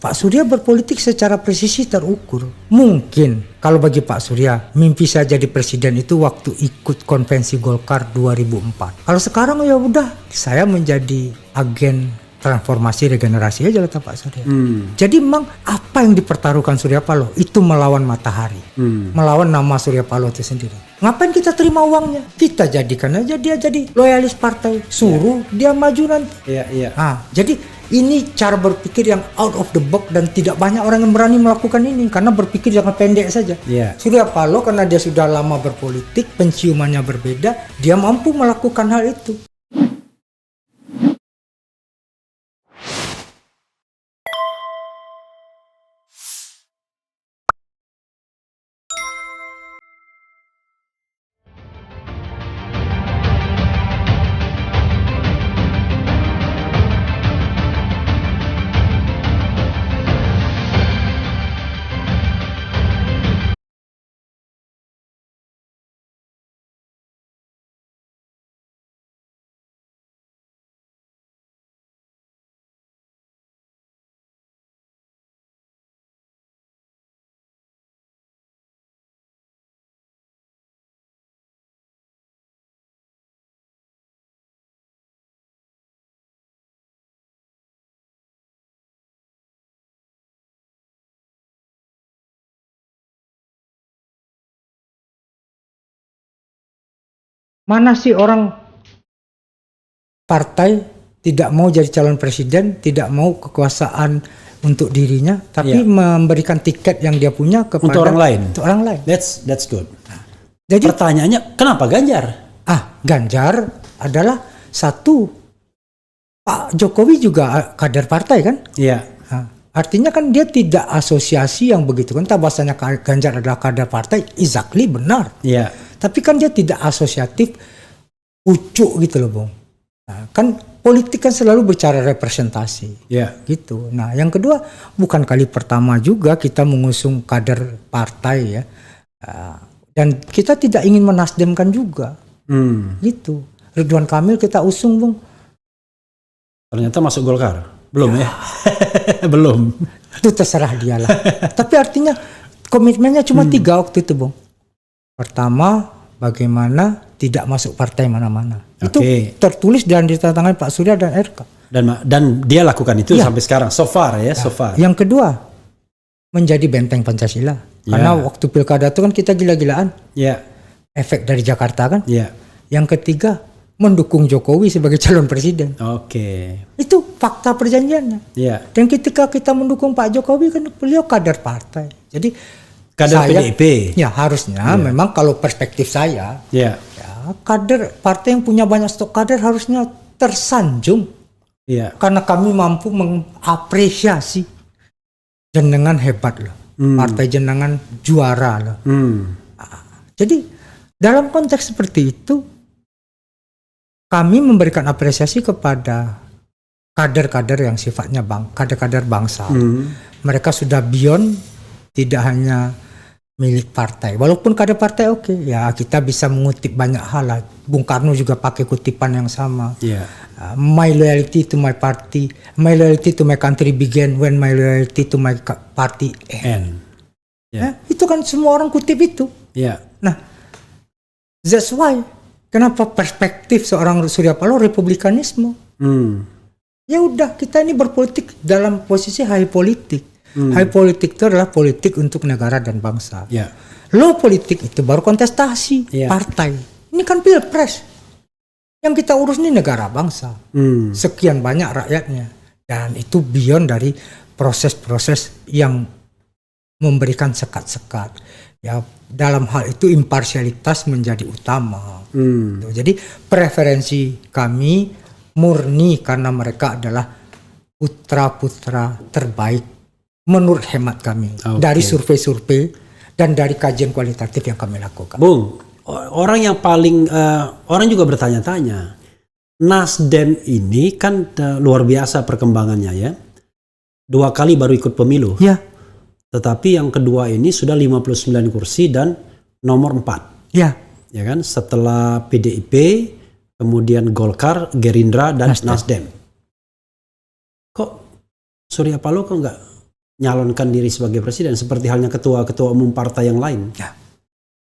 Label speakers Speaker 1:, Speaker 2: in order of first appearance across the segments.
Speaker 1: Pak Surya berpolitik secara presisi terukur. Mungkin kalau bagi Pak Surya mimpi saya jadi presiden itu waktu ikut konvensi Golkar 2004. Kalau sekarang ya udah saya menjadi agen transformasi regenerasi aja kata Pak Surya. Jadi memang apa yang dipertaruhkan Surya Paloh itu melawan matahari, melawan nama Surya Paloh itu sendiri. Ngapain kita terima uangnya? Kita jadikan aja dia jadi loyalis partai, suruh dia maju nanti. Jadi ini cara berpikir yang out of the box dan tidak banyak orang yang berani melakukan ini karena berpikir jangka pendek saja. Surya Paloh karena dia sudah lama berpolitik, penciumannya berbeda, dia mampu melakukan hal itu. Mana sih orang partai tidak mau jadi calon presiden, tidak mau kekuasaan untuk dirinya, tapi memberikan tiket yang dia punya kepada
Speaker 2: untuk orang lain.
Speaker 1: Untuk orang lain.
Speaker 2: That's good.
Speaker 1: Jadi
Speaker 2: pertanyaannya kenapa Ganjar?
Speaker 1: Ganjar adalah satu, Pak Jokowi juga kader partai kan? Artinya kan dia tidak asosiasi yang begitu kan? Bahasanya Ganjar adalah kader partai, exactly benar. Tapi kan dia tidak asosiatif, ucuk gitu loh, Bung. Nah, kan politik kan selalu bicara representasi, gitu. Nah, yang kedua, bukan kali pertama juga kita mengusung kader partai ya, dan kita tidak ingin menasdemkan juga, gitu. Ridwan Kamil kita usung, Bung.
Speaker 2: Ternyata masuk Golkar, belum ya? Belum.
Speaker 1: Itu terserah dia lah. Tapi artinya komitmennya cuma 3 waktu itu, Bung. Pertama, bagaimana tidak masuk partai mana-mana. Itu tertulis dan ditandatangani Pak Surya dan RK.
Speaker 2: Dan dia lakukan itu sampai sekarang, so far.
Speaker 1: Yang kedua, menjadi benteng Pancasila. Karena waktu pilkada itu kan kita gila-gilaan. Efek dari Jakarta kan. Yang ketiga, mendukung Jokowi sebagai calon presiden. Itu fakta perjanjiannya. Dan ketika kita mendukung Pak Jokowi kan beliau kader partai. Jadi
Speaker 2: kader PDIP.
Speaker 1: Ya harusnya memang kalau perspektif saya, kader partai yang punya banyak stok kader harusnya tersanjung. Karena kami mampu mengapresiasi jenengan hebat loh. Partai jenengan juara loh. Jadi dalam konteks seperti itu, kami memberikan apresiasi kepada kader-kader yang sifatnya kader-kader bangsa. Mereka sudah beyond tidak hanya milik partai. Walaupun kader partai ya kita bisa mengutip banyak hal lah. Bung Karno juga pakai kutipan yang sama. My loyalty to my party, my loyalty to my country began when my loyalty to my party end. Itu kan semua orang kutip itu. Nah, that's why kenapa perspektif seorang Surya Paloh republikanisme. Ya udah, kita ini berpolitik dalam posisi high politik. High politik itu adalah politik untuk negara dan bangsa. Low politik itu baru kontestasi partai. Ini kan pilpres. Yang kita urus ini negara bangsa. Sekian banyak rakyatnya. Dan itu beyond dari proses-proses yang memberikan sekat-sekat. Ya, dalam hal itu imparsialitas menjadi utama. Jadi preferensi kami murni karena mereka adalah putra-putra terbaik menurut hemat kami dari survei-survei dan dari kajian kualitatif yang kami lakukan.
Speaker 2: Bung, orang yang paling orang juga bertanya-tanya, Nasdem ini kan luar biasa perkembangannya ya. 2 kali baru ikut pemilu. Tetapi yang kedua ini sudah 59 kursi dan nomor 4. Ya kan? Setelah PDIP, kemudian Golkar, Gerindra dan Nasdem. Kok Surya Paloh kok nggak nyalonkan diri sebagai presiden seperti halnya ketua-ketua umum partai yang lain?
Speaker 1: Ya.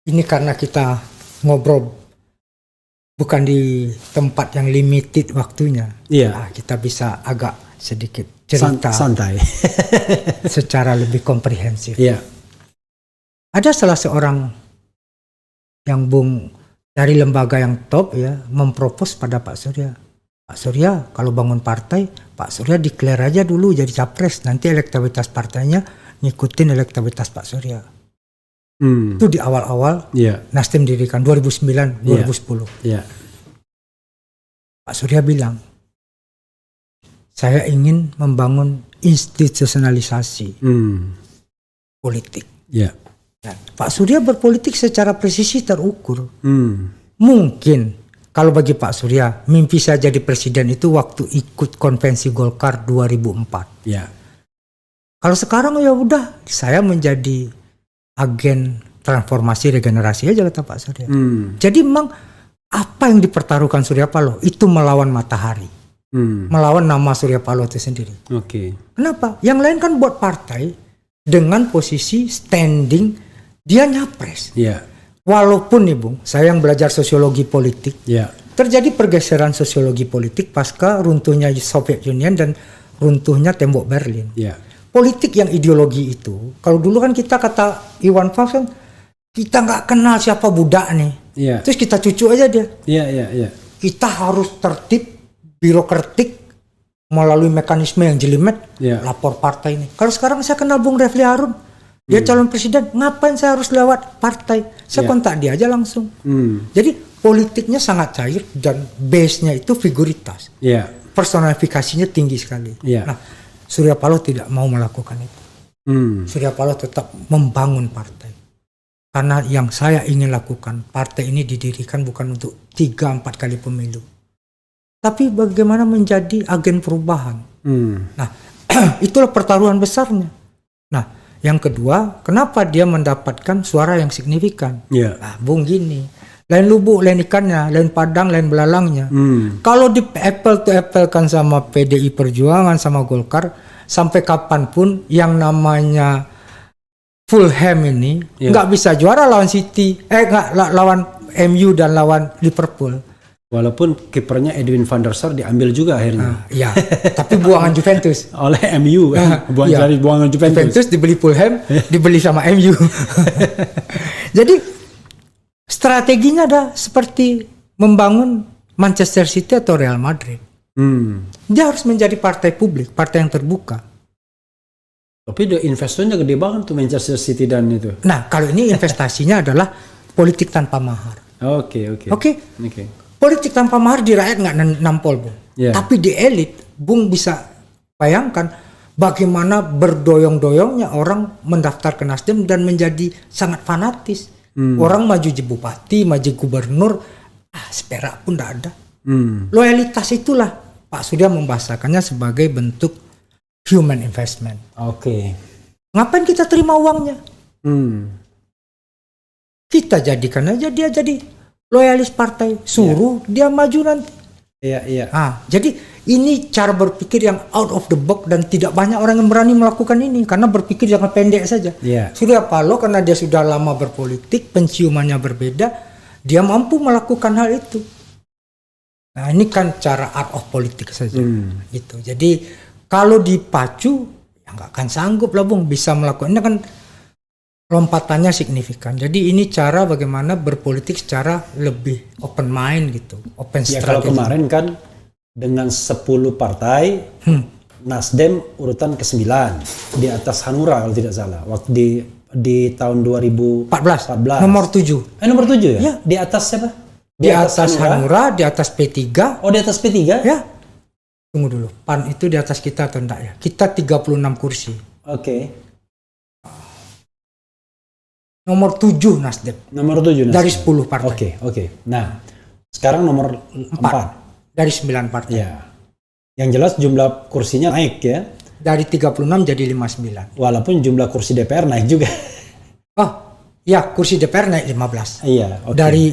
Speaker 1: Ini karena kita ngobrol bukan di tempat yang limited waktunya.
Speaker 2: Iya.
Speaker 1: Nah, kita bisa agak sedikit cerita
Speaker 2: santai
Speaker 1: secara lebih komprehensif.
Speaker 2: Iya.
Speaker 1: Ada salah seorang yang Bung dari lembaga yang top ya mempropos pada Pak Surya. Pak Surya kalau bangun partai, Pak Surya declare aja dulu jadi capres, nanti elektabilitas partainya ngikutin elektabilitas Pak Surya. Itu di awal-awal Nasdem didirikan 2009, 2010. Pak Surya bilang, saya ingin membangun institusionalisasi politik. Dan Pak Surya berpolitik secara presisi terukur. Mungkin kalau bagi Pak Surya, mimpi saya jadi presiden itu waktu ikut konvensi Golkar 2004. Kalau sekarang ya udah, saya menjadi agen transformasi regenerasi aja kata Pak Surya. Jadi memang apa yang dipertaruhkan Surya Paloh itu melawan matahari, melawan nama Surya Paloh itu sendiri. Kenapa? Yang lain kan buat partai dengan posisi standing dia nyapres. Walaupun nih Bung, saya yang belajar sosiologi politik, terjadi pergeseran sosiologi politik pasca runtuhnya Soviet Union dan runtuhnya tembok Berlin. Politik yang ideologi itu, kalau dulu kan kita kata Iwan Fals kan, kita nggak kenal siapa budak nih, terus kita cucu aja dia. Kita harus tertib, birokratik, melalui mekanisme yang jelimet, lapor partai ini. Kalau sekarang saya kenal Bung Refli Harun, dia calon presiden, ngapain saya harus lewat partai? Saya kontak dia aja langsung. Jadi politiknya sangat cair dan base-nya itu figuritas. Personifikasinya tinggi sekali. Nah, Surya Paloh tidak mau melakukan itu. Surya Paloh tetap membangun partai. Karena yang saya ingin lakukan, partai ini didirikan bukan untuk 3-4 kali pemilu. Tapi bagaimana menjadi agen perubahan. Nah, itulah pertaruhan besarnya. Nah, yang kedua, kenapa dia mendapatkan suara yang signifikan? Nah, Bung gini, lain lubuk, lain ikannya, lain padang, lain belalangnya. Kalau di apple to apple kan sama PDI Perjuangan, sama Golkar, sampai kapanpun yang namanya Fulham ini nggak bisa juara lawan City, lawan MU dan lawan Liverpool.
Speaker 2: Walaupun kipernya Edwin van der Sar diambil juga akhirnya.
Speaker 1: Tapi buangan Juventus.
Speaker 2: Oleh MU, buangan Juventus.
Speaker 1: Juventus dibeli Fulham, dibeli sama MU. Jadi strateginya ada seperti membangun Manchester City atau Real Madrid. Dia harus menjadi partai publik, partai yang terbuka.
Speaker 2: Tapi investornya gede banget tuh Manchester City dan itu.
Speaker 1: Nah, kalau ini investasinya adalah politik tanpa mahar.
Speaker 2: Oke.
Speaker 1: Politik tanpa mahar di rakyat nggak nampol, Bung. Tapi di elit, Bung bisa bayangkan bagaimana berdoyong-doyongnya orang mendaftar ke Nasdem dan menjadi sangat fanatis. Orang maju jadi bupati, maju gubernur, seperak pun tidak ada. Loyalitas itulah Pak Surya membahasakannya sebagai bentuk human investment. Ngapain kita terima uangnya? Kita jadikan aja dia jadi loyalis partai, suruh dia maju nanti. Jadi ini cara berpikir yang out of the box dan tidak banyak orang yang berani melakukan ini karena berpikir jangka pendek saja. Surya Paloh karena dia sudah lama berpolitik, penciumannya berbeda, dia mampu melakukan hal itu. Nah, ini kan cara art of politik saja. Gitu. Jadi kalau dipacu, ya nggak akan sanggup lah Bung bisa melakukan. Ini kan lompatannya signifikan. Jadi ini cara bagaimana berpolitik secara lebih open mind gitu, open strategi.
Speaker 2: Kalau kemarin kan dengan 10 partai, Nasdem urutan ke-9 di atas Hanura kalau tidak salah. Waktu di tahun 2014.
Speaker 1: Nomor 7.
Speaker 2: Nomor 7 ya? Di atas siapa?
Speaker 1: Di atas Hanura, di atas P3.
Speaker 2: Oh, di atas P3?
Speaker 1: Ya. Tunggu dulu. PAN itu di atas kita atau enggak ya? Kita 36 kursi. Nomor 7 Nasdem.
Speaker 2: Nomor 7 Nasdem.
Speaker 1: Dari 10 partai.
Speaker 2: Oke. Nah, sekarang nomor 4.
Speaker 1: Dari 9 partai.
Speaker 2: Yang jelas jumlah kursinya naik ya.
Speaker 1: Dari 36 jadi 59.
Speaker 2: Walaupun jumlah kursi DPR naik juga.
Speaker 1: Kursi DPR naik 15.
Speaker 2: Dari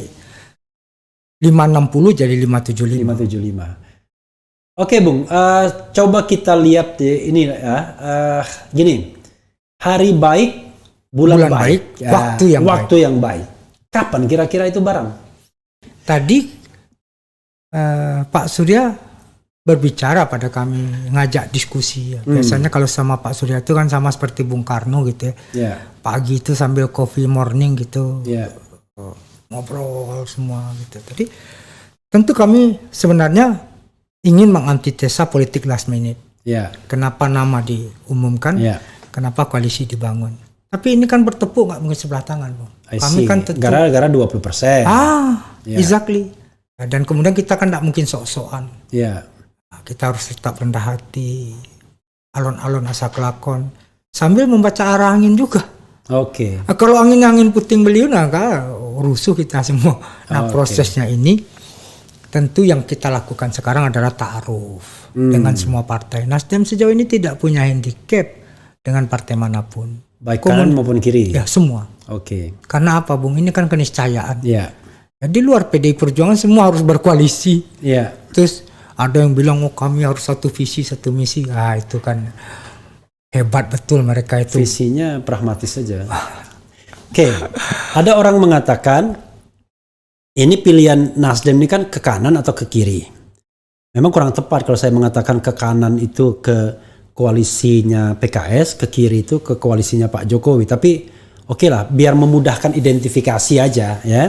Speaker 1: 560 jadi 575.
Speaker 2: Oke Bung, coba kita lihat ini ya. Gini. hari baik, bulan baik, ya,
Speaker 1: waktu yang
Speaker 2: baik. Kapan kira-kira itu barang?
Speaker 1: Tadi Pak Surya berbicara pada kami, ngajak diskusi. Biasanya kalau sama Pak Surya itu kan sama seperti Bung Karno gitu ya.
Speaker 2: Yeah.
Speaker 1: Pagi itu sambil coffee morning gitu,
Speaker 2: ngobrol
Speaker 1: semua gitu. Jadi tentu kami sebenarnya ingin mengantitesa politik last minute. Kenapa nama diumumkan? Kenapa koalisi dibangun? Tapi ini kan bertepuk nggak mungkin sebelah tangan, Bung. Kami kan tentu
Speaker 2: gara-gara 20%.
Speaker 1: Exactly. Dan kemudian kita kan nggak mungkin sok-sokan. Kita harus tetap rendah hati, alon-alon asa kelakon, sambil membaca arah angin juga. Kalau angin puting beliung, rusuh kita semua. Prosesnya ini tentu yang kita lakukan sekarang adalah ta'aruf dengan semua partai. Nasdem sejauh ini tidak punya handicap dengan partai manapun,
Speaker 2: baik kanan maupun kiri.
Speaker 1: Ya, semua. Karena apa, Bung? Ini kan keniscayaan. Di luar PDI Perjuangan semua harus berkoalisi. Terus ada yang bilang, kami harus satu visi, satu misi. Itu kan hebat betul mereka itu.
Speaker 2: Visinya pragmatis saja. Ada orang mengatakan ini pilihan Nasdem ini kan ke kanan atau ke kiri. Memang kurang tepat kalau saya mengatakan ke kanan itu ke koalisinya PKS, ke kiri itu ke koalisinya Pak Jokowi. Tapi lah, biar memudahkan identifikasi aja ya.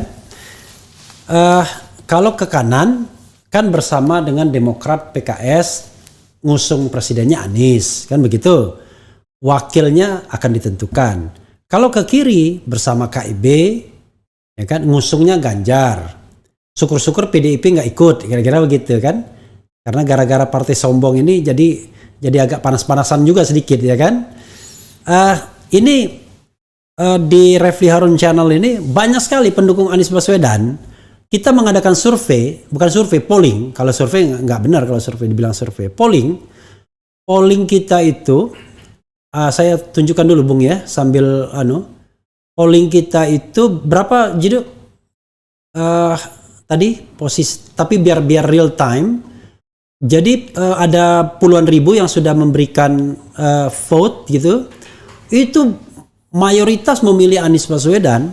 Speaker 2: Kalau ke kanan kan bersama dengan Demokrat, PKS, ngusung presidennya Anies, kan begitu. Wakilnya akan ditentukan. Kalau ke kiri bersama KIB, ya kan, ngusungnya Ganjar. Syukur-syukur PDIP nggak ikut, kira-kira begitu kan? Karena gara-gara partai sombong ini jadi agak panas-panasan juga sedikit, ya kan? Ini di Refli Harun Channel ini banyak sekali pendukung Anies Baswedan. Kita mengadakan survei, bukan survei, polling. Kalau survei nggak benar kalau survei dibilang survei. Polling kita itu, saya tunjukkan dulu Bung ya, sambil polling kita itu berapa jadi tadi posisi, tapi biar real time. Jadi ada puluhan ribu yang sudah memberikan vote gitu. Itu mayoritas memilih Anies Baswedan,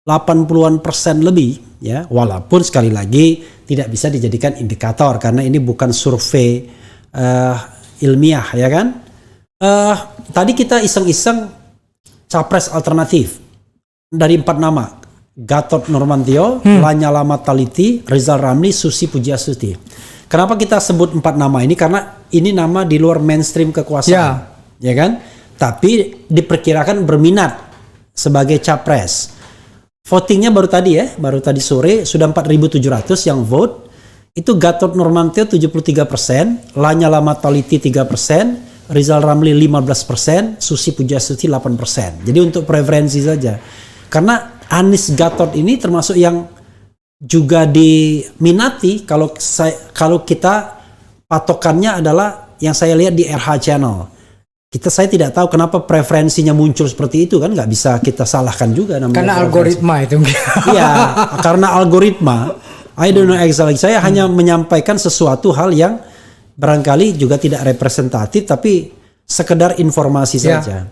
Speaker 2: 80% lebih ya. Walaupun sekali lagi tidak bisa dijadikan indikator karena ini bukan survei ilmiah ya kan. Tadi kita iseng-iseng capres alternatif dari 4 nama. Gatot Nurmantio, Lanyala Mataliti, Rizal Ramli, Susi Pujiastuti. Kenapa kita sebut 4 nama ini? Karena ini nama di luar mainstream kekuasaan, ya kan? Tapi diperkirakan berminat sebagai capres. Votingnya baru tadi sore sudah 4.700 yang vote. Itu Gatot Nurmantio 73%, Lanyala Mataliti 3%, Rizal Ramli 15%, Susi Pujiastuti 8%. Jadi untuk preferensi saja. Karena Anies Gatot ini termasuk yang juga diminati kalau kita patokannya adalah yang saya lihat di RH Channel. Saya tidak tahu kenapa preferensinya muncul seperti itu kan, nggak bisa kita salahkan juga namanya.
Speaker 1: Karena algoritma itu.
Speaker 2: Iya, karena algoritma. I don't know exactly. Saya hanya menyampaikan sesuatu hal yang barangkali juga tidak representatif tapi sekedar informasi saja.